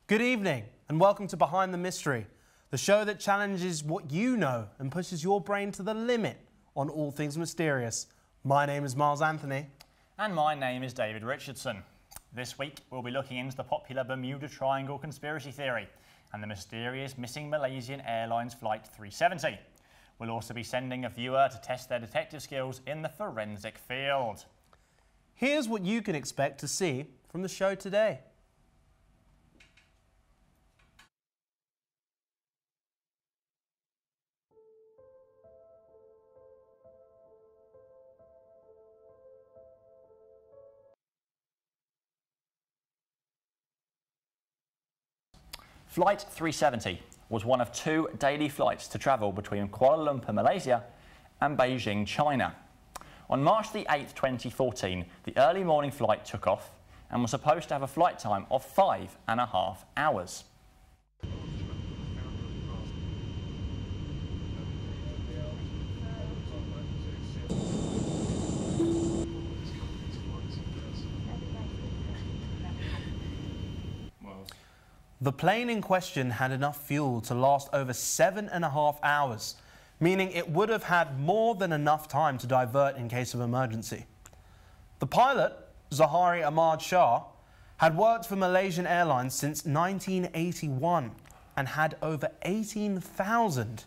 Good evening and welcome to Behind the Mystery, the show that challenges what you know and pushes your brain to the limit on all things mysterious. My name is Miles Anthony. And my name is David Richardson. This week we'll be looking into the popular Bermuda Triangle conspiracy theory and the mysterious missing Malaysian Airlines Flight 370. We'll also be sending a viewer to test their detective skills in the forensic field. Here's what you can expect to see from the show today. Flight 370 was one of 2 daily flights to travel between Kuala Lumpur, Malaysia and Beijing, China. On March the 8th, 2014, the early morning flight took off and was supposed to have a flight time of 5.5 hours. The plane in question had enough fuel to last over 7.5 hours, meaning it would have had more than enough time to divert in case of emergency. The pilot, Zahari Ahmad Shah, had worked for Malaysian Airlines since 1981 and had over 18,000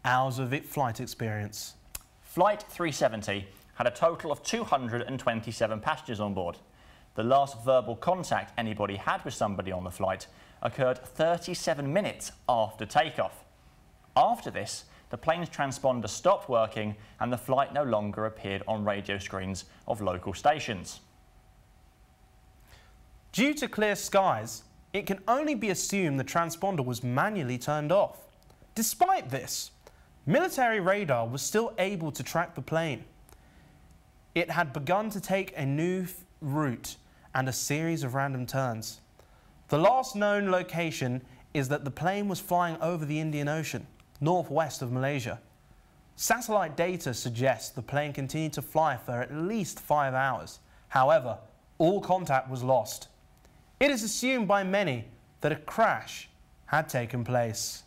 hours of flight experience. Flight 370 had a total of 227 passengers on board. The last verbal contact anybody had with somebody on the flight occurred 37 minutes after takeoff. After this, the plane's transponder stopped working and the flight no longer appeared on radio screens of local stations. Due to clear skies, it can only be assumed the transponder was manually turned off. Despite this, military radar was still able to track the plane. It had begun to take a new route and a series of random turns. The last known location is that the plane was flying over the Indian Ocean, northwest of Malaysia. Satellite data suggests the plane continued to fly for at least 5 hours. However, all contact was lost. It is assumed by many that a crash had taken place.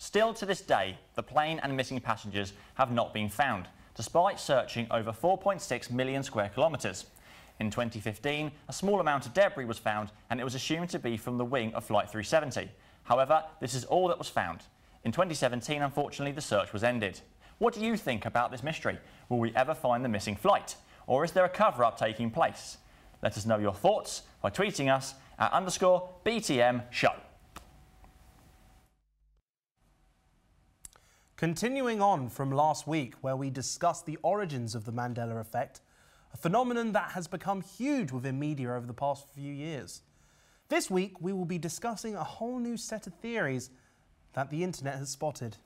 Still to this day, the plane and missing passengers have not been found, despite searching over 4.6 million square kilometres. In 2015, a small amount of debris was found and it was assumed to be from the wing of Flight 370. However, this is all that was found. In 2017, unfortunately, the search was ended. What do you think about this mystery? Will we ever find the missing flight? Or is there a cover-up taking place? Let us know your thoughts by tweeting us at _BTM show. Continuing on from last week, where we discussed the origins of the Mandela effect, a phenomenon that has become huge within media over the past few years. This week, we will be discussing a whole new set of theories that the internet has spotted.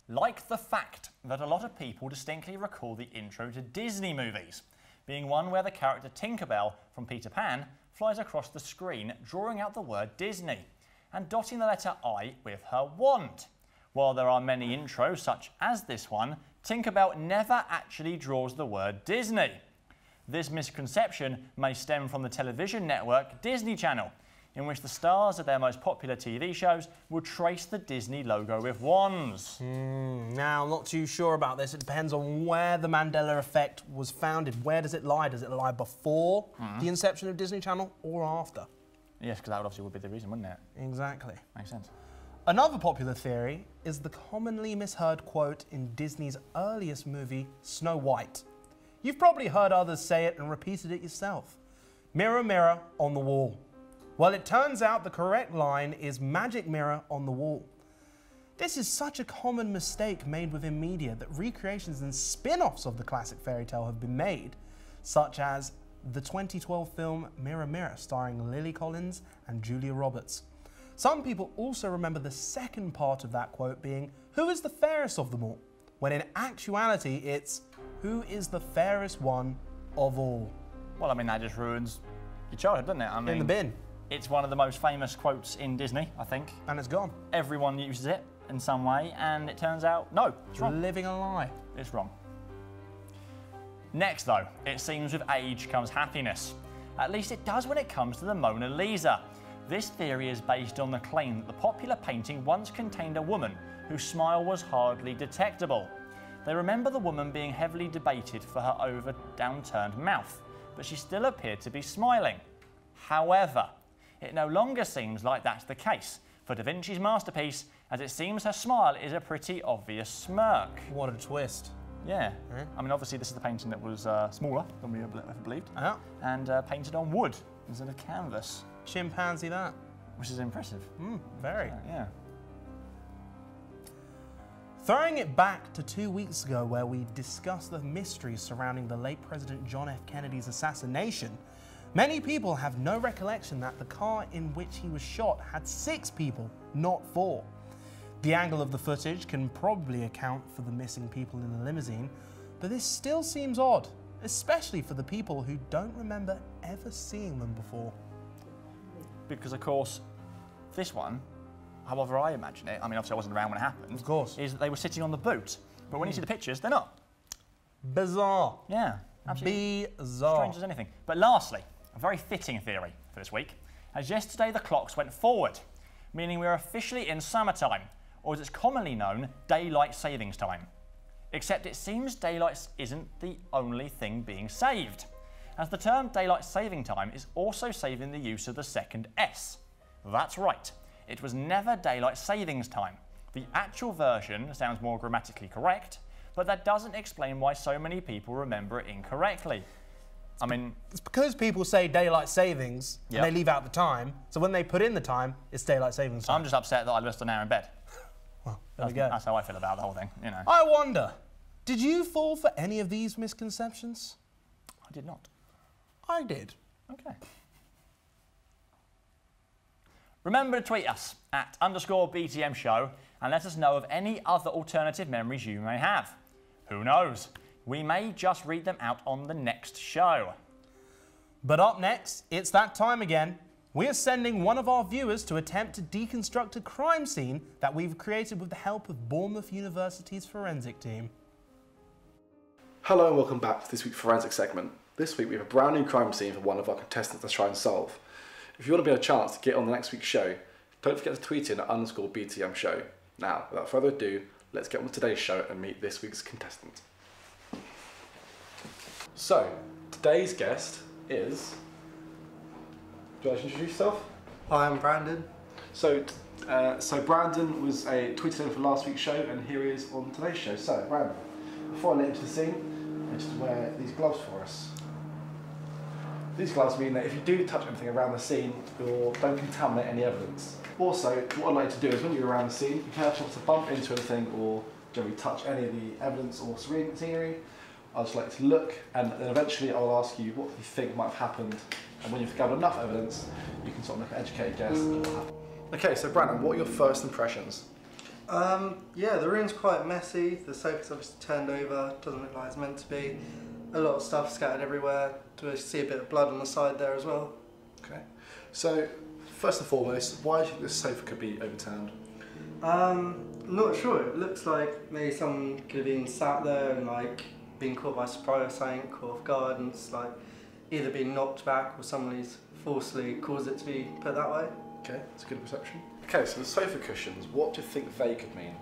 Like the fact that a lot of people distinctly recall the intro to Disney movies, being one where the character Tinkerbell from Peter Pan flies across the screen, drawing out the word Disney and dotting the letter I with her wand. While there are many intros such as this one, Tinkerbell never actually draws the word Disney. This misconception may stem from the television network Disney Channel, in which the stars of their most popular TV shows would trace the Disney logo with wands. Now, I'm not too sure about this. It depends on where the Mandela effect was founded. Where does it lie? Does it lie before the inception of Disney Channel or after? Yes, because that would obviously be the reason, wouldn't it? Exactly. Makes sense. Another popular theory is the commonly misheard quote in Disney's earliest movie, Snow White. You've probably heard others say it and repeated it yourself. Mirror, mirror on the wall. Well, it turns out the correct line is magic mirror on the wall. This is such a common mistake made within media that recreations and spin-offs of the classic fairy tale have been made, such as the 2012 film Mirror, Mirror, starring Lily Collins and Julia Roberts. Some people also remember the second part of that quote being, "Who is the fairest of them all?" when in actuality it's, "Who is the fairest one of all?" Well, I mean, that just ruins your childhood, doesn't it? I mean, In the bin. It's one of the most famous quotes in Disney, I think. And it's gone. Everyone uses it in some way, and it turns out, no, it's wrong. Living a lie. It's wrong. Next, though, it seems with age comes happiness. At least it does when it comes to the Mona Lisa. This theory is based on the claim that the popular painting once contained a woman whose smile was hardly detectable. They remember the woman being heavily debated for her over downturned mouth, but she still appeared to be smiling. However, it no longer seems like that's the case for Da Vinci's masterpiece, as it seems her smile is a pretty obvious smirk. What a twist. Yeah. I mean, obviously this is the painting that was smaller than we ever believed, and painted on wood instead of canvas. Chimpanzee that. Which is impressive. Very. Yeah. Throwing it back to 2 weeks ago where we discussed the mysteries surrounding the late President John F. Kennedy's assassination, many people have no recollection that the car in which he was shot had 6 people, not 4. The angle of the footage can probably account for the missing people in the limousine, but this still seems odd, especially for the people who don't remember ever seeing them before. Because, of course, this one, however I imagine it, I mean, obviously I wasn't around when it happened, of course, is that they were sitting on the boot. But when you see the pictures, they're not. Bizarre. Yeah, absolutely. Bizarre. Strange as anything. But lastly, a very fitting theory for this week, as yesterday the clocks went forward, meaning we're officially in summertime, or as it's commonly known, daylight savings time. Except it seems daylight isn't the only thing being saved, as the term daylight saving time is also saving the use of the second S. That's right, it was never daylight savings time. The actual version sounds more grammatically correct, but that doesn't explain why so many people remember it incorrectly. I mean, it's because people say daylight savings and they leave out the time, so when they put in the time, it's daylight savings time. I'm just upset that I missed an hour in bed. Well, there we go. That's how I feel about the whole thing, you know. I wonder, did you fall for any of these misconceptions? I did not. I did. Okay. Remember to tweet us at _BTM show and let us know of any other alternative memories you may have. Who knows? We may just read them out on the next show. But up next, it's that time again. We are sending one of our viewers to attempt to deconstruct a crime scene that we've created with the help of Bournemouth University's forensic team. Hello and welcome back to this week's forensic segment. This week we have a brand new crime scene for one of our contestants to try and solve. If you want to be a chance to get on the next week's show, don't forget to tweet in at _BTM show. Now, without further ado, let's get on with today's show and meet this week's contestant. So, today's guest is... Do you want to introduce yourself? Hi, I'm Brandon. So Brandon was tweeted in for last week's show, and here he is on today's show. So, Brandon, before I let you into the scene, I just wear these gloves for us. These gloves mean that if you do touch anything around the scene, you don't contaminate any evidence. Also, what I'd like to do is when you're around the scene, if you have a chance to bump into anything or generally touch any of the evidence or scenery, I'd just like to look, and then eventually I'll ask you what you think might have happened. And when you've gathered enough evidence, you can sort of make an educated guess at what happened. Okay, so Brandon, what are your first impressions? Yeah, the room's quite messy. The sofa's obviously turned over, doesn't look like it's meant to be. A lot of stuff scattered everywhere. Do I see a bit of blood on the side there as well? Okay. So, first and foremost, why do you think this sofa could be overturned? Not sure. It looks like maybe someone could have been sat there and like being caught by surprise or something, caught off guard, and it's like either being knocked back or somebody's forcibly caused it to be put that way. Okay, that's a good perception. Okay, so the sofa cushions, what do you think they could mean?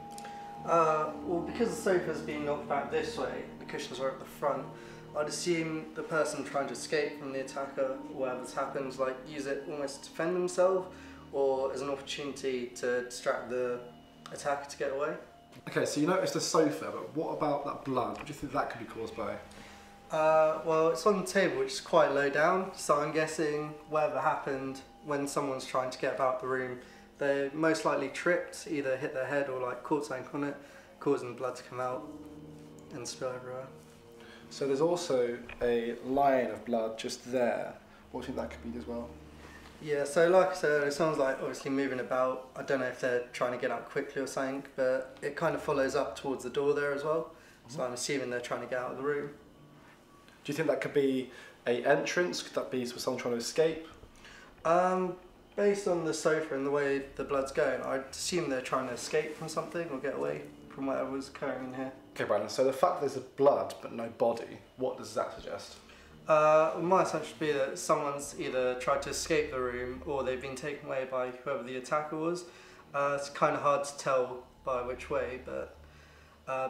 Well, because the sofa's been knocked back this way, the cushions are at the front, I'd assume the person trying to escape from the attacker, or whatever's happened, like use it almost to defend themselves, or as an opportunity to distract the attacker to get away. Okay, so you noticed the sofa, but what about that blood? What do you think that could be caused by? Well, it's on the table, which is quite low down, so I'm guessing whatever happened when someone's trying to get about the room, they most likely tripped, either hit their head or like caught something on it, causing blood to come out and spill everywhere. So there's also a line of blood just there. What do you think that could be as well? Yeah, so like I said, it sounds like obviously moving about. I don't know if they're trying to get out quickly or something, but it kind of follows up towards the door there as well. So I'm assuming they're trying to get out of the room. Do you think that could be an entrance? Could that be for someone trying to escape? Based on the sofa and the way the blood's going, I'd assume they're trying to escape from something or get away from whatever was occurring in here. Okay, Brandon, so the fact there's a blood but no body, what does that suggest? My assumption would be that someone's either tried to escape the room or they've been taken away by whoever the attacker was. It's kind of hard to tell by which way, but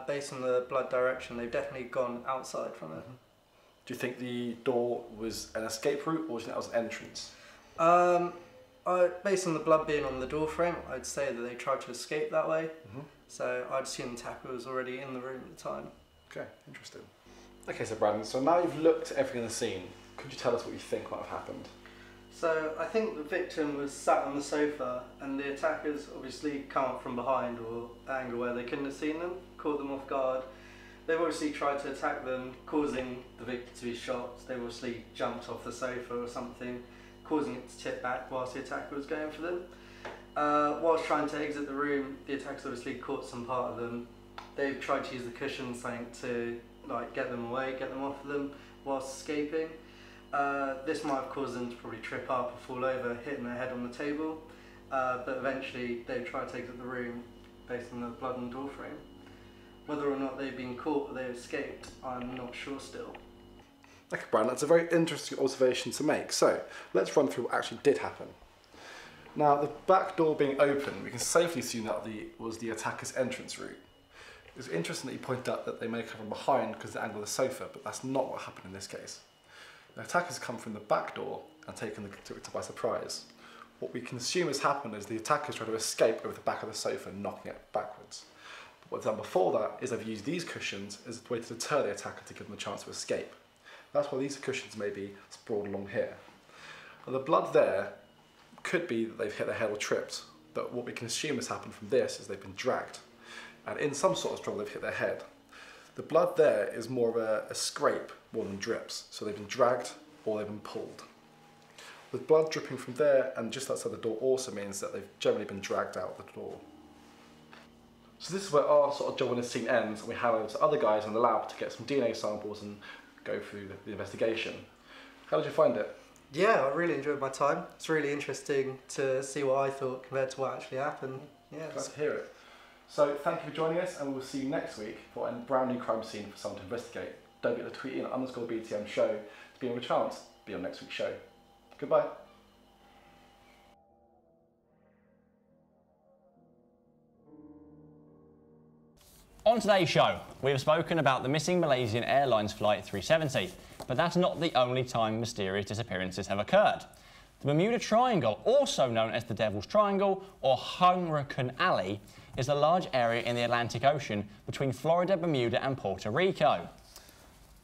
based on the blood direction, they've definitely gone outside from it. Do you think the door was an escape route or do you think that was an entrance? Based on the blood being on the door frame, I'd say that they tried to escape that way. So I'd assume the attacker was already in the room at the time. Okay, interesting. Okay, so Brandon, so now you've looked at everything in the scene, could you tell us what you think might have happened? So I think the victim was sat on the sofa and the attackers obviously come up from behind or an angle where they couldn't have seen them, caught them off guard. They've obviously tried to attack them, causing the victim to be shot. They've obviously jumped off the sofa or something, causing it to tip back whilst the attacker was going for them. Whilst trying to exit the room, the attackers obviously caught some part of them. They've tried to use the cushion something to like get them away, get them off of them whilst escaping. This might have caused them to probably trip up or fall over, hitting their head on the table. But eventually they've tried to exit the room based on the blood on the door frame. Whether or not they've been caught or they've escaped, I'm not sure still. Okay, Brian, that's a very interesting observation to make. So, let's run through what actually did happen. Now, the back door being open, we can safely assume that was the attacker's entrance route. It was interesting that you pointed out that they may come from behind because of the angle of the sofa, but that's not what happened in this case. The attackers come from the back door and taken the victim by surprise. What we can assume has happened is the attackers try to escape over the back of the sofa, knocking it backwards. What's done before that is they've used these cushions as a way to deter the attacker to give them a chance to escape. That's why these cushions may be sprawled along here. Now, the blood there could be that they've hit their head or tripped, but what we can assume has happened from this is they've been dragged. And in some sort of struggle they've hit their head. The blood there is more of a scrape more than drips, so they've been dragged or they've been pulled. With blood dripping from there and just outside the door also means that they've generally been dragged out the door. So this is where our sort of job on this scene ends, and we hand over to other guys in the lab to get some DNA samples and go through the investigation. How did you find it? Yeah, I really enjoyed my time. It's really interesting to see what I thought compared to what actually happened. Yeah, Glad to hear it. So thank you for joining us, and we'll see you next week for a brand new crime scene for someone to investigate. Don't forget to tweet in _BTM show to be on a chance to be on next week's show. Goodbye. On today's show, we have spoken about the missing Malaysian Airlines Flight 370, but that's not the only time mysterious disappearances have occurred. The Bermuda Triangle, also known as the Devil's Triangle or Hurricane Alley, is a large area in the Atlantic Ocean between Florida, Bermuda and Puerto Rico.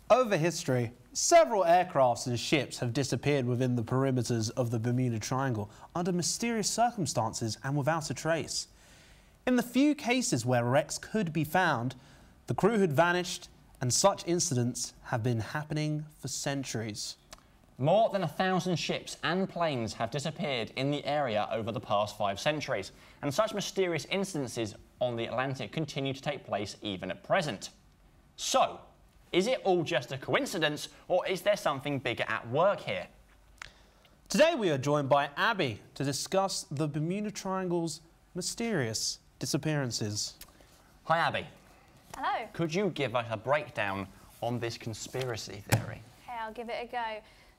Over history, several aircrafts and ships have disappeared within the perimeters of the Bermuda Triangle under mysterious circumstances and without a trace. In the few cases where wrecks could be found, the crew had vanished, and such incidents have been happening for centuries. More than 1,000 ships and planes have disappeared in the area over the past 5 centuries, and such mysterious incidences on the Atlantic continue to take place even at present. So, is it all just a coincidence, or is there something bigger at work here? Today we are joined by Abby to discuss the Bermuda Triangle's mysterious disappearances. Hi Abby. Hello. Could you give us a breakdown on this conspiracy theory? Okay, I'll give it a go.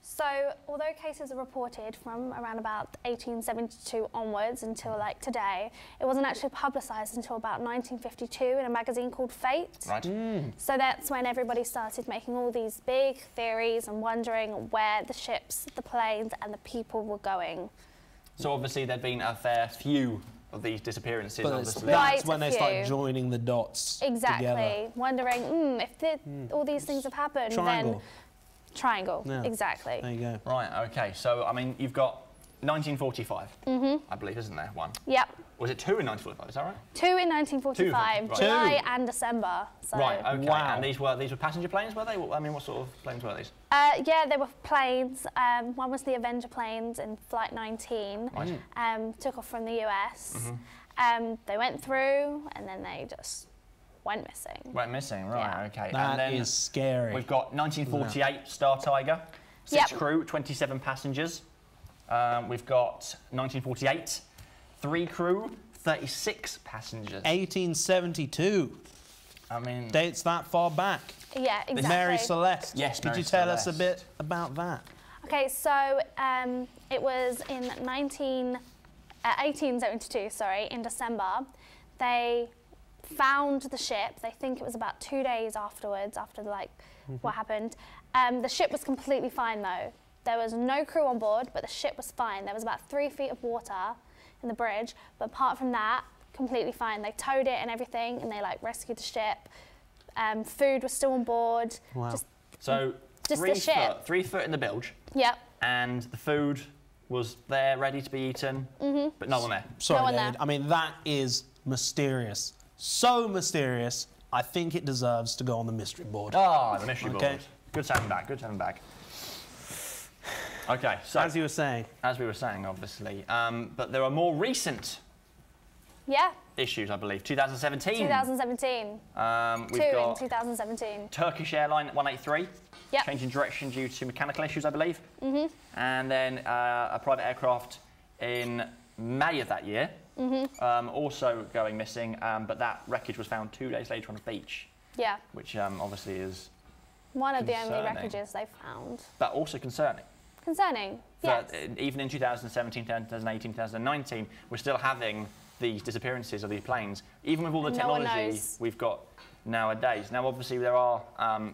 So, although cases are reported from around about 1872 onwards until like today, it wasn't actually publicised until about 1952 in a magazine called Fate. Right. So that's when everybody started making all these big theories and wondering where the ships, the planes and the people were going. So obviously there'd been a fair few of these disappearances. But Obviously. that's Quite when a they start few. joining the dots Exactly. together. Wondering, if all these things have happened, Triangle. then... Triangle, Yeah. exactly. There you go. Right, okay. So, I mean, you've got 1945, I believe, isn't there? One. Yep. Was it two in 1945, is that right? 2 in 1945, Two, right. July and December. So. Right, okay. Wow. And these were passenger planes, were they? I mean, what sort of planes were these? Yeah, they were planes. One was the Avenger planes in Flight 19. Right. Took off from the US. They went through and then they just went missing. Went missing, right, Yeah. okay. That and then is scary. we've got 1948 Star Tiger, 6 Yep. crew, 27 passengers. We've got 1948, 3 crew, 36 passengers. 1872. I mean, Dates that far back. Yeah, exactly. Mary Celeste. Yes, Could Mary you tell us a Celeste. bit about that? Okay, so it was in 1872, in December. They found the ship. They think it was about 2 days afterwards, after what happened. The ship was completely fine though. There was no crew on board, but the ship was fine. There was about 3 feet of water in the bridge, but apart from that, completely fine. They towed it and everything, and they rescued the ship. Food was still on board. Wow. so Just 3 the ship. foot, 3 foot in the bilge, Yep. and the food was there, ready to be eaten, but no one there. Sorry, No one David. there. I mean, that is mysterious. So mysterious, I think it deserves to go on the mystery board. Ah, the mystery Okay. board. Good to have him back, good to have him back. Okay, so As you were saying. as we were saying, obviously, but there are more recent Yeah. issues, I believe. 2017. 2017. We've 2 in got 2017. Turkish Airline 183, Yep. changing direction due to mechanical issues, I believe. And then a private aircraft in May of that year, also going missing, but that wreckage was found 2 days later on a beach, Yeah. which obviously is, One of the only Concerning. wreckages they found. but also concerning. Concerning. That Yes. even in 2017, 2018, 2019, we're still having these disappearances of these planes, even with all the No one technology knows. we've got nowadays. Now, obviously, there are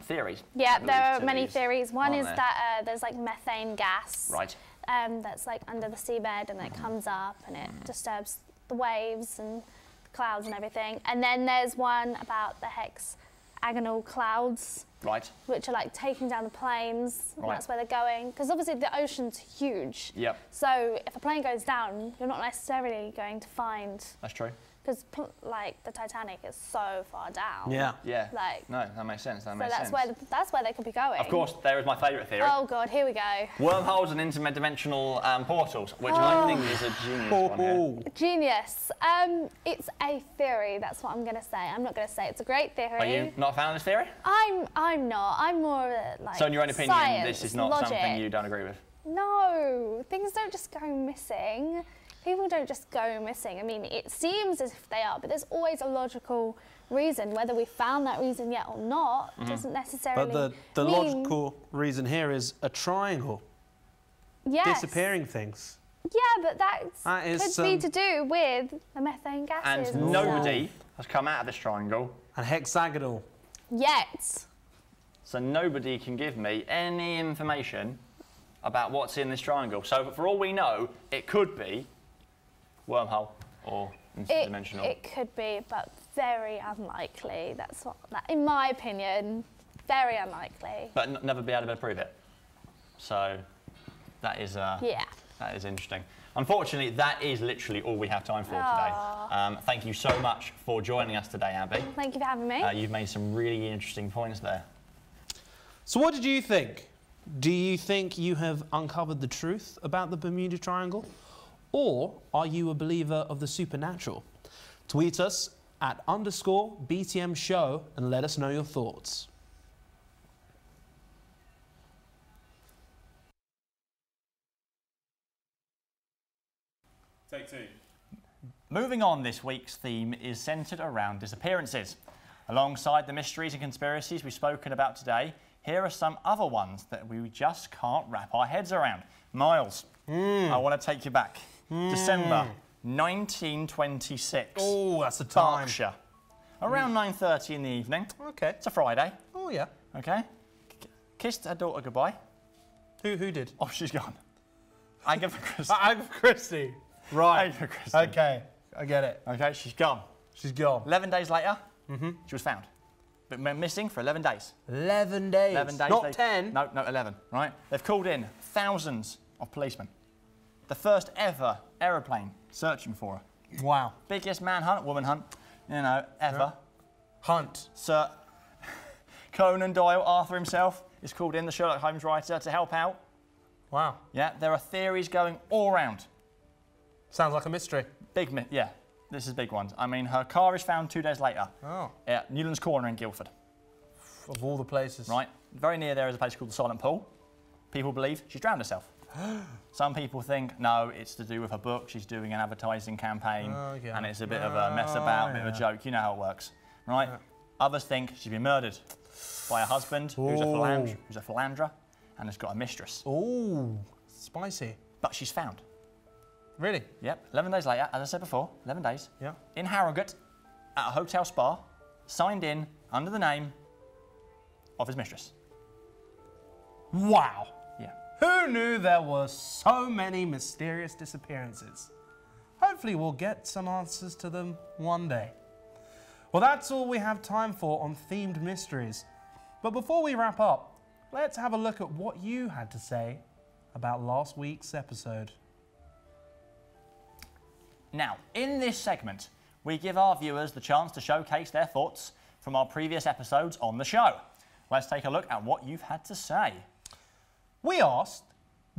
theories. Yeah, I believe, there are to many these, theories. One aren't is there? that there's methane gas. Right. That's under the seabed and it comes up and it disturbs the waves and the clouds and everything. And then there's one about the hexagonal clouds, Right. which are taking down the planes. And Right. that's where they're going. Because obviously the ocean's huge. Yep. So if a plane goes down, you're not necessarily going to find, That's true. because the Titanic is so far down. Yeah. Yeah. Like, No, that makes sense. That so makes that's sense. that's where they could be going. Of course, there is my favourite theory. Oh God, here we go. Wormholes and interdimensional portals, which I think is a genius one here. Oh, Genius. It's a theory. That's what I'm going to say. I'm not going to say it's a great theory. Are you not a fan of this theory? I'm not. I'm more of a So in your own opinion, science, this is not logic. something you don't agree with? No, things don't just go missing. People don't just go missing. I mean, it seems as if they are, but there's always a logical reason. Whether we found that reason yet or not doesn't necessarily but the mean... logical reason here is a triangle. Yes. Disappearing things. Yeah, but that is could be to do with the methane gases. And and nobody stuff. has come out of this triangle, And hexagonal. Yet. so nobody can give me any information about what's in this triangle. So for all we know, it could be wormhole or interdimensional. It could be, but very unlikely. In my opinion, very unlikely. But never be able to prove it. So that is Yeah. that is interesting. Unfortunately, that is literally all we have time for today. Thank you so much for joining us today, Abby. Thank you for having me. You've made some really interesting points there. So what did you think? Do you think you have uncovered the truth about the Bermuda Triangle? Or are you a believer of the supernatural? Tweet us at _BTM show and let us know your thoughts. Take 2. Moving on, this week's theme is centred around disappearances. Alongside the mysteries and conspiracies we've spoken about today, here are some other ones that we just can't wrap our heads around. Miles, I want to take you back. December 1926. Oh, that's a time. Berkshire. Around 9:30 in the evening. Okay. It's a Friday. Oh, yeah. Okay. Kissed her daughter goodbye. Who did? Oh, she's gone. Agatha Christie. Agatha Christie. Right. Agatha Christie. Okay, I get it. Okay, she's gone. She's gone. 11 days later, she was found. But missing for 11 days. 11 days. 11 days. Not 10. No, 11, right? They've called in thousands of policemen. The first ever aeroplane searching for her. Wow. Biggest manhunt, woman hunt, you know, ever. Hunt. Sir Conan Doyle, Arthur himself, is called in, the Sherlock Holmes writer, to help out. Wow. Yeah, there are theories going all around. Sounds like a mystery. Yeah, this is big ones. I mean, her car is found 2 days later. Oh. Yeah, Newlands Corner in Guildford. Of all the places. Right, very near there is a place called the Silent Pool. People believe she's drowned herself. Some people think, no, it's to do with her book. She's doing an advertising campaign, and it's a bit of a mess about, a bit of a joke. You know how it works, right? Yeah. Others think she's been murdered by a husband who's a philanderer and has got a mistress. Oh, spicy. But she's found. Really? Yep, 11 days later, as I said before, 11 days. Yeah. In Harrogate, at a hotel spa, signed in under the name of his mistress. Wow. Yeah. Who knew there were so many mysterious disappearances? Hopefully we'll get some answers to them one day. Well, that's all we have time for on themed mysteries. But before we wrap up, let's have a look at what you had to say about last week's episode. Now, in this segment, we give our viewers the chance to showcase their thoughts from our previous episodes on the show. Let's take a look at what you've had to say. We asked,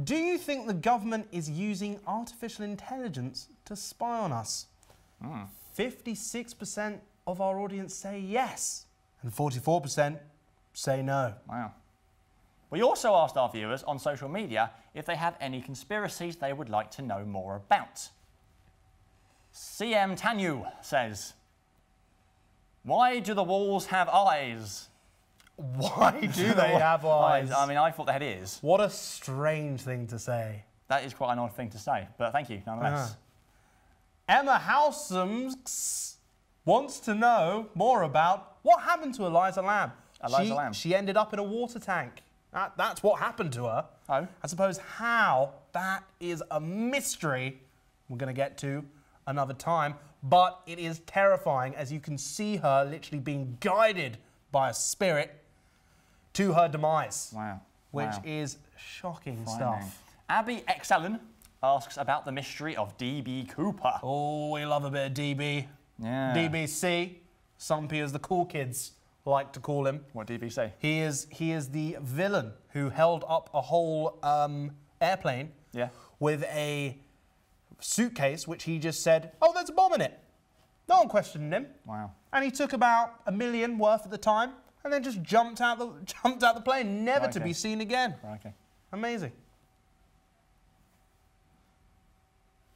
do you think the government is using artificial intelligence to spy on us? 56% of our audience say yes, and 44% say no. Wow. We also asked our viewers on social media if they have any conspiracies they would like to know more about. CM Tanyu says, why do the walls have eyes? Why do they have eyes? I mean, I thought they had ears. What a strange thing to say. That is quite an odd thing to say, but thank you, nonetheless. Emma Howsams wants to know more about what happened to Eliza Lamb. Lamb. She ended up in a water tank. That's what happened to her. Oh. I suppose how, that is a mystery we're going to get to another time. But it is terrifying as you can see her literally being guided by a spirit to her demise. Wow. Which is shocking stuff. Abby X. Allen asks about the mystery of D.B. Cooper. Oh, we love a bit of DB. Yeah. DBC, some people, as the cool kids like to call him. What did DB say? He is the villain who held up a whole airplane with a suitcase which he just said, oh, there's a bomb in it. No one questioned him. Wow. And he took about $1 million worth at the time and then just jumped out the plane, never to be seen again. Okay. Amazing.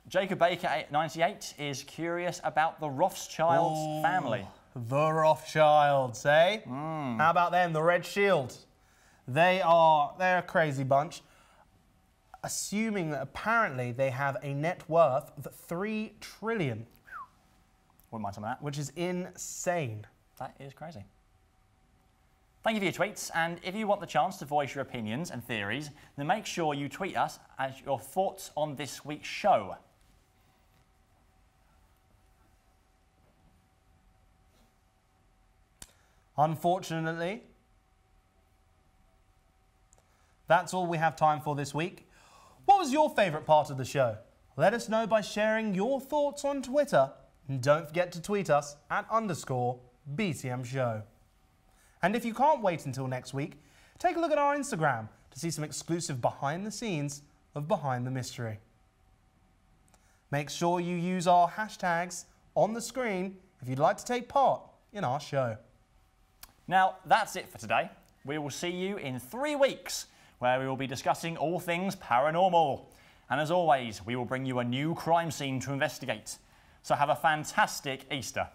Jacob Baker, 98, is curious about the Rothschild family. The Rothschilds, eh? How about them, the Red Shield? They're a crazy bunch. Assuming that apparently they have a net worth of $3 trillion. Wouldn't mind some of that. Which is insane. That is crazy. Thank you for your tweets, and if you want the chance to voice your opinions and theories, then make sure you tweet us as your thoughts on this week's show. Unfortunately, that's all we have time for this week. What was your favourite part of the show? Let us know by sharing your thoughts on Twitter. And don't forget to tweet us at _BTM Show. And if you can't wait until next week, take a look at our Instagram to see some exclusive behind the scenes of Behind the Mystery. Make sure you use our hashtags on the screen if you'd like to take part in our show. Now, that's it for today. We will see you in 3 weeks, where we will be discussing all things paranormal. And as always, we will bring you a new crime scene to investigate. So have a fantastic Easter.